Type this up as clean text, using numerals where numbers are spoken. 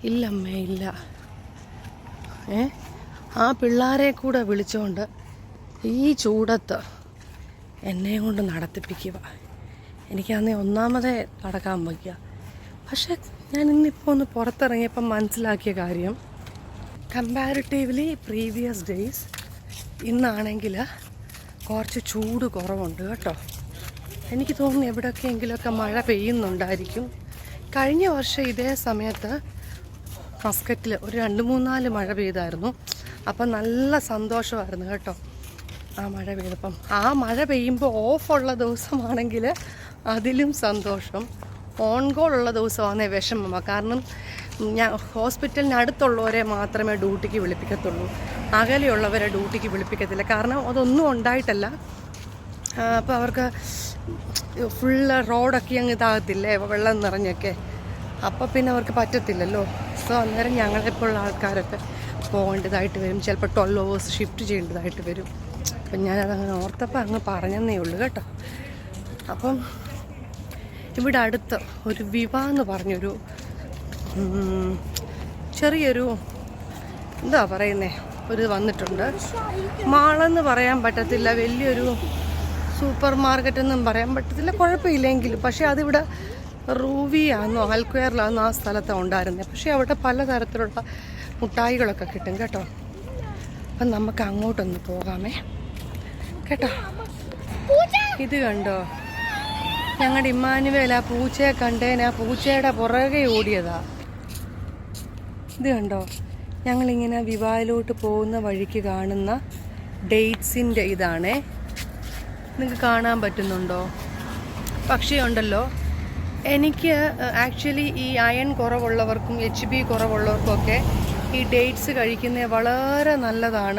ഇല്ലമ്മേ ഇല്ല. ആ പിള്ളേരെ കൂടെ വിളിച്ചുകൊണ്ട് ഈ ചൂടത്ത് എന്നെ കൊണ്ട് നടത്തിപ്പിക്കുക. എനിക്കന്നേ ഒന്നാമതേ നടക്കാൻ വയ്യ. പക്ഷെ ഞാൻ ഇന്നിപ്പോൾ ഒന്ന് പുറത്തിറങ്ങിയപ്പം മനസ്സിലാക്കിയ കാര്യം, കമ്പാരിറ്റീവ്ലി പ്രീവിയസ് ഡേയ്സ് ഇന്നാണെങ്കിൽ കുറച്ച് ചൂട് കുറവുണ്ട് കേട്ടോ. എനിക്ക് തോന്നുന്നു എവിടെയൊക്കെയെങ്കിലുമൊക്കെ മഴ പെയ്യുന്നുണ്ടായിരിക്കും. കഴിഞ്ഞ വർഷം ഇതേ സമയത്ത് മസ്കറ്റിൽ ഒരു 2-3-4 മഴ പെയ്തായിരുന്നു. അപ്പം നല്ല സന്തോഷമായിരുന്നു കേട്ടോ ആ മഴ പെയ്തപ്പം. ആ മഴ പെയ്യുമ്പോൾ ഓഫുള്ള ദിവസമാണെങ്കിൽ അതിലും സന്തോഷം, ഓൺ ഗോൾ ഉള്ള ദിവസമാണേ വിഷമമാണ്. കാരണം ഞാൻ ഹോസ്പിറ്റലിന് അടുത്തുള്ളവരെ മാത്രമേ ഡ്യൂട്ടിക്ക് വിളിപ്പിക്കത്തുള്ളൂ, അകലെയുള്ളവരെ ഡ്യൂട്ടിക്ക് വിളിപ്പിക്കത്തില്ല. കാരണം അതൊന്നും ഉണ്ടായിട്ടല്ല, അപ്പോൾ അവർക്ക് ഫുള്ള് റോഡൊക്കെ അങ്ങ് ഇതാകത്തില്ലേ, വെള്ളം നിറഞ്ഞൊക്കെ. അപ്പോൾ പിന്നെ അവർക്ക് പറ്റത്തില്ലല്ലോ. സോ അന്നേരം ഞങ്ങളെപ്പോഴുള്ള ആൾക്കാരൊക്കെ പോകേണ്ടതായിട്ട് വരും. ചിലപ്പോൾ 12 hours ഷിഫ്റ്റ് ചെയ്യേണ്ടതായിട്ട് വരും. അപ്പം ഞാനതങ്ങനെ ഓർത്തപ്പോൾ അങ്ങ് പറഞ്ഞതേ ഉള്ളൂ കേട്ടോ. അപ്പം ഇവിടെ അടുത്ത് ഒരു വിവ എന്ന് പറഞ്ഞൊരു ചെറിയൊരു എന്താ പറയുന്നേ ഒരു വന്നിട്ടുണ്ട്. മാളെന്ന് പറയാൻ പറ്റത്തില്ല, വലിയൊരു സൂപ്പർ മാർക്കറ്റെന്നും പറയാൻ പറ്റത്തില്ല, കുഴപ്പമില്ലെങ്കിലും. പക്ഷേ അതിവിടെ റൂവിയാണെന്നോ അൽക്വയറിലാണെന്നോ ആ സ്ഥലത്താണ് ഉണ്ടായിരുന്നത്. പക്ഷേ അവിടെ പലതരത്തിലുള്ള മുട്ടായികളൊക്കെ കിട്ടും കേട്ടോ. അപ്പം നമുക്ക് അങ്ങോട്ടൊന്ന് പോകാമേ കേട്ടോ. ഇത് കണ്ടോ, ഞങ്ങളുടെ ഇമ്മാനുവേൽ ആ പൂച്ചയെ കണ്ടേന് ആ പൂച്ചയുടെ പുറകെ ഓടിയതാ. ഇത് കണ്ടോ, ഞങ്ങളിങ്ങനെ വിവായിലോട്ട് പോകുന്ന വഴിക്ക് കാണുന്ന ഡേറ്റ്സിൻ്റെ ഇതാണേ. നിങ്ങൾക്ക് കാണാൻ പറ്റുന്നുണ്ടോ? പക്ഷേ ഉണ്ടല്ലോ, എനിക്ക് ആക്ച്വലി ഈ അയൺ കുറവുള്ളവർക്കും HB കുറവുള്ളവർക്കും ഒക്കെ ഈ ഡേറ്റ്സ് കഴിക്കുന്നത് വളരെ നല്ലതാണ്.